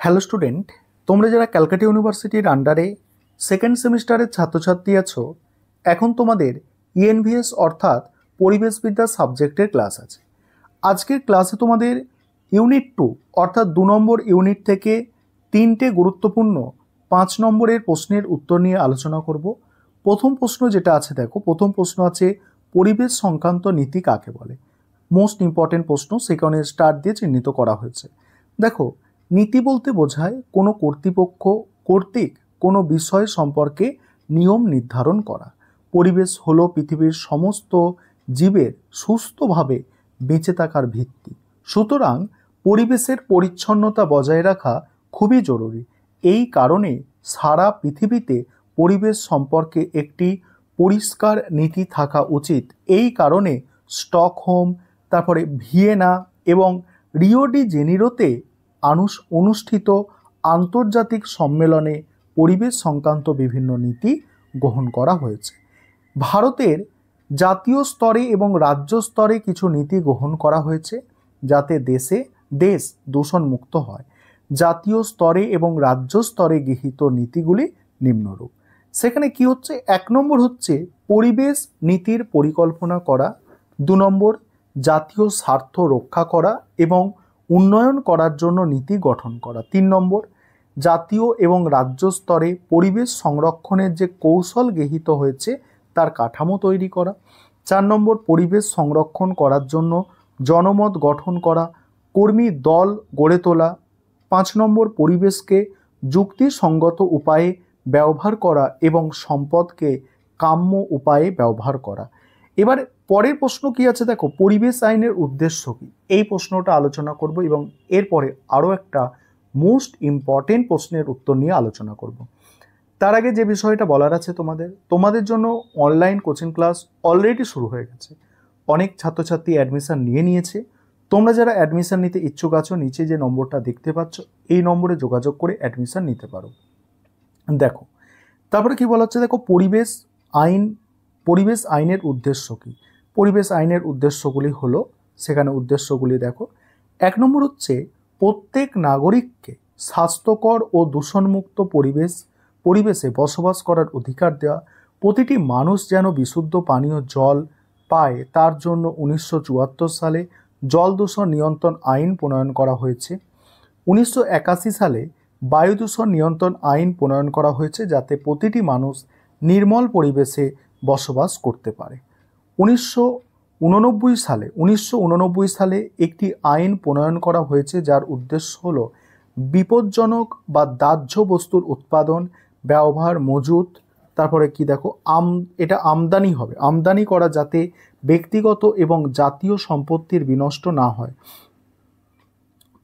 Hello student, তোমরা যারা ক্যালকাটা ইউনিভার্সিটির আন্ডারে সেকেন্ড সেমিস্টারের ছাত্রছাত্রী আছো, এখন তোমাদের ইএনভিএস অর্থাৎ পরিবেশবিদ্যা সাবজেক্টের ক্লাস আছে। আজকের ক্লাসে তোমাদের ইউনিট 2 অর্থাৎ 2 নম্বর ইউনিট থেকে 3টে গুরুত্বপূর্ণ 5 নম্বরের প্রশ্নের উত্তর নিয়ে আলোচনা করব। প্রথম প্রশ্ন যেটা আছে, দেখো প্রথম প্রশ্ন আছে পরিবেশ সংক্রান্ত নীতি কাকে বলে। মোস্ট ইম্পর্টেন্ট প্রশ্ন, সেখানে স্টার দিয়ে চিহ্নিত করা হয়েছে। দেখো, নীতি বলতে বোঝায় কোনো কর্তৃপক্ষ কর্তৃক কোনো বিষয় সম্পর্কে নিয়ম নির্ধারণ করা। পরিবেশ হলো পৃথিবীর সমস্ত জীবের সুস্থভাবে বেঁচে থাকার ভিত্তি। সুতরাং পরিবেশের পরিচ্ছন্নতা বজায় রাখা খুবই জরুরি। এই কারণে সারা পৃথিবীতে পরিবেশ সম্পর্কে একটি পরিষ্কার নীতি থাকা উচিত। এই কারণে স্টকহোম, তারপরে ভিয়েনা এবং রিও ডি জেনিরোতে অনুষ্ঠিত আন্তর্জাতিক সম্মেলনে পরিবেশ সংক্রান্ত বিভিন্ন নীতি গ্রহণ করা হয়েছে। ভারতের জাতীয় স্তরে এবং রাজ্য স্তরে কিছু নীতি গ্রহণ করা হয়েছে যাতে দেশ দূষণমুক্ত হয়। জাতীয় স্তরে এবং রাজ্য স্তরে গৃহীত নীতিগুলি নিম্নরূপ। সেখানে কি হচ্ছে, 1 নম্বর হচ্ছে পরিবেশ নীতির পরিকল্পনা করা, 2 নম্বর জাতীয় স্বার্থ রক্ষা করা এবং উন্নয়ন করার জন্য নীতি গঠন করা, 3 নম্বর জাতীয় এবং রাজ্য স্তরে পরিবেশ সংরক্ষণের যে কৌশল গৃহীত হয়েছে তার কাঠামো তৈরি করা, 4 নম্বর পরিবেশ সংরক্ষণ করার জন্য জনমত গঠন করা, কর্মী দল গড়ে তোলা, 5 নম্বর পরিবেশকে যুক্তিসঙ্গত উপায়ে ব্যবহার করা এবং সম্পদকে কাম্য উপায়ে ব্যবহার করা। এবার পরের প্রশ্ন কি আছে, দেখো পরিবেশ আইনের উদ্দেশ্য কি, এই প্রশ্নটা আলোচনা করব এবং এরপরে আরও একটা মোস্ট ইম্পর্টেন্ট প্রশ্নের উত্তর নিয়ে আলোচনা করব। তার আগে যে বিষয়টা বলার আছে, তোমাদের জন্য অনলাইন কোচিং ক্লাস অলরেডি শুরু হয়ে গেছে। অনেক ছাত্রছাত্রী অ্যাডমিশন নিয়েছে। তোমরা যারা অ্যাডমিশন নিতে ইচ্ছুক আছো, নিচে যে নম্বরটা দেখতে পাচ্ছ এই নম্বরে যোগাযোগ করে অ্যাডমিশন নিতে পারো। দেখো তারপরে কি বলা হচ্ছে, দেখো পরিবেশ আইনের উদ্দেশ্য কি। পরিবেশ আইনের উদ্দেশ্যগুলি হলো, সেখানে উদ্দেশ্যগুলি দেখো, 1 নম্বর হচ্ছে প্রত্যেক নাগরিককে স্বাস্থ্যকর ও দূষণমুক্ত পরিবেশে বসবাস করার অধিকার দেওয়া। প্রতিটি মানুষ যেন বিশুদ্ধ পানীয় জল পায় তার জন্য 1974 সালে জল দূষণ নিয়ন্ত্রণ আইন প্রণয়ন করা হয়েছে। 1981 সালে বায়ু দূষণ নিয়ন্ত্রণ আইন প্রণয়ন করা হয়েছে যাতে প্রতিটি মানুষ নির্মল পরিবেশে বসবাস করতে পারে। 1989 সালে একটি আইন প্রণয়ন করা হয়েছে যার উদ্দেশ্য হলো বিপজ্জনক বা দাহ্য বস্তুর উৎপাদন, ব্যবহার, মজুত, তারপরে কি দেখো এটা আমদানি করা যাতে ব্যক্তিগত এবং জাতীয় সম্পত্তির বিনষ্ট না হয়।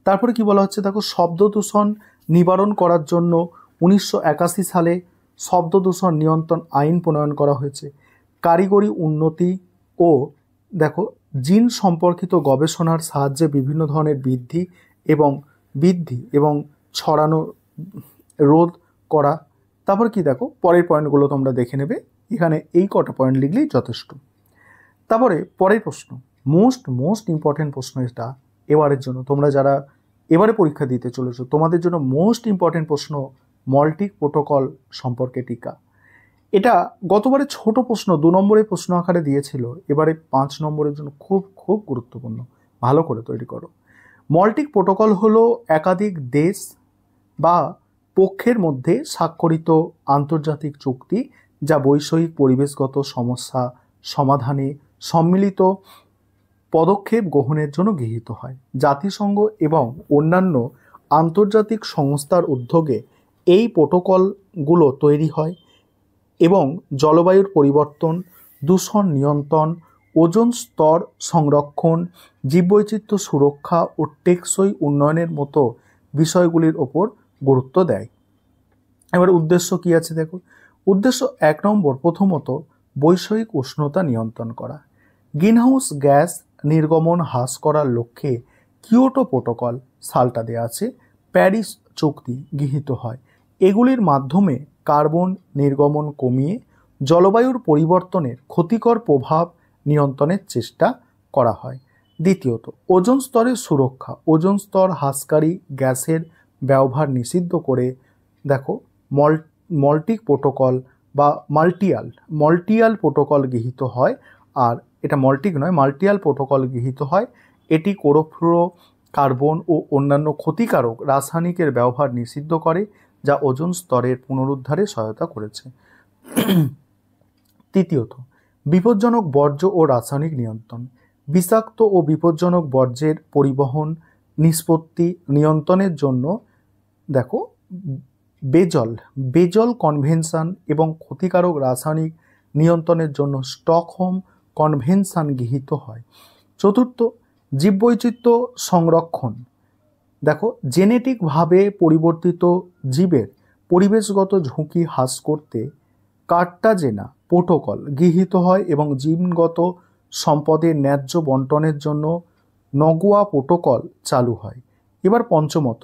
তারপরে কি বলা হচ্ছে, দেখো শব্দ দূষণ নিবারণ করার জন্য 1981 সালে শব্দ দূষণ নিয়ন্ত্রণ আইন প্রণয়ন করা হয়েছে। কারিগরি উন্নতি ও দেখো জিন সম্পর্কিত গবেষণার সাহায্যে বিভিন্ন ধরনের বৃদ্ধি এবং ছড়ানো রোধ করা। তারপর কি দেখো পরের পয়েন্টগুলো তোমরা দেখে নেবে, এখানে এই কটা পয়েন্ট লিখলেই যথেষ্ট। তারপরে পরের প্রশ্ন, মোস্ট ইম্পর্টেন্ট প্রশ্ন এটা এবারের জন্য, তোমরা যারা এবারে পরীক্ষা দিতে চলেছো তোমাদের জন্য মোস্ট ইম্পর্টেন্ট প্রশ্ন মল্টিক প্রোটোকল সম্পর্কে টিকা। এটা গতবারে ছোট প্রশ্ন 2 নম্বরের প্রশ্ন আকারে দিয়েছিল, এবারে 5 নম্বরের জন্য খুব খুব গুরুত্বপূর্ণ, ভালো করে তৈরি করো। মল্টিক প্রোটোকল হলো একাধিক দেশ বা পক্ষের মধ্যে স্বাক্ষরিত আন্তর্জাতিক চুক্তি যা বৈষয়িক পরিবেশগত সমস্যা সমাধানে সম্মিলিত পদক্ষেপ গ্রহণের জন্য গৃহীত হয়। জাতিসংঘ এবং অন্যান্য আন্তর্জাতিক সংস্থার উদ্যোগে এই প্রোটোকলগুলো তৈরি হয় এবং জলবায়ুর পরিবর্তন, দূষণ নিয়ন্ত্রণ, ওজোন স্তর সংরক্ষণ, জীববৈচিত্র্য সুরক্ষা ও টেকসই উন্নয়নের মতো বিষয়গুলির ওপর গুরুত্ব দেয়। এবার উদ্দেশ্য কি আছে, দেখো উদ্দেশ্য 1 নম্বর প্রথমত বৈষয়িক উষ্ণতা নিয়ন্ত্রণ করা। গ্রিনহাউস গ্যাস নির্গমন হ্রাস করার লক্ষ্যে কিয়োটো প্রোটোকল সালটা দেওয়া আছে, প্যারিস চুক্তি গৃহীত হয়। এগুলির মাধ্যমে কার্বন নির্গমন কমিয়ে জলবায়ুর পরিবর্তনের ক্ষতিকর প্রভাব নিয়ন্ত্রণের চেষ্টা করা হয়। দ্বিতীয়ত ওজোন স্তরের সুরক্ষা। ওজোন স্তর হ্রাসকারী গ্যাসের ব্যবহার নিষিদ্ধ করে দেখো মল্টিক প্রোটোকল বা মাল্টিয়াল প্রোটোকল গৃহীত হয়। আর এটা মল্টিক নয়, মাল্টিয়াল প্রোটোকল গৃহীত হয়। এটি ক্লোরোফ্লোরো কার্বন ও অন্যান্য ক্ষতিকারক রাসায়নিকের ব্যবহার নিষিদ্ধ করে, যা ওজোন স্তরের পুনরুদ্ধারে সহায়তা করেছে। তৃতীয়ত, বিপজ্জনক বর্জ্য ও রাসায়নিক নিয়ন্ত্রণ। বিষাক্ত ও বিপজ্জনক বর্জ্যের পরিবহন নিষ্পত্তি নিয়ন্ত্রণের জন্য দেখো বেজল কনভেনশন এবং ক্ষতিকারক রাসায়নিক নিয়ন্ত্রণের জন্য স্টকহোম কনভেনশন গৃহীত হয়। চতুর্থ, জীববৈচিত্র্য সংরক্ষণ। দেখো জেনেটিকভাবে পরিবর্তিত জীবের পরিবেশগত ঝুঁকি হ্রাস করতে কার্টাজেনা প্রোটোকল গৃহীত হয় এবং জিনগত সম্পদের ন্যায্য বন্টনের জন্য নগোয়া প্রোটোকল চালু হয়। এবার পঞ্চমত,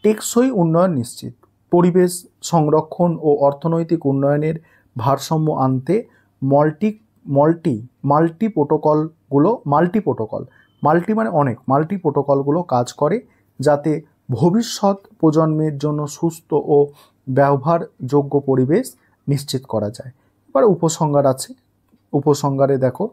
টেকসই উন্নয়ন নিশ্চিত। পরিবেশ সংরক্ষণ ও অর্থনৈতিক উন্নয়নের ভারসাম্য আনতে মাল্টি প্রোটোকলগুলো কাজ করে, যাতে ভবিষ্যৎ প্রজন্মের জন্য সুস্থ ও ব্যবহারযোগ্য পরিবেশ নিশ্চিত করা যায়। এবার উপসংহার আছে। উপসংহারে দেখো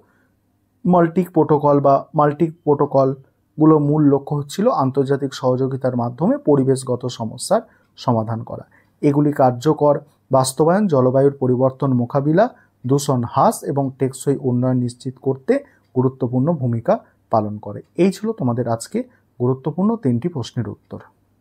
মাল্টি প্রোটোকলগুলো মূল লক্ষ্য হচ্ছিল আন্তর্জাতিক সহযোগিতার মাধ্যমে পরিবেশগত সমস্যার সমাধান করা। এগুলি কার্যকর বাস্তবায়ন জলবায়ুর পরিবর্তন মোকাবিলা, দূষণ হ্রাস এবং টেকসই উন্নয়ন নিশ্চিত করতে গুরুত্বপূর্ণ ভূমিকা পালন করে। এই ছিল তোমাদের আজকে গুরুত্বপূর্ণ 3টি প্রশ্নের উত্তর।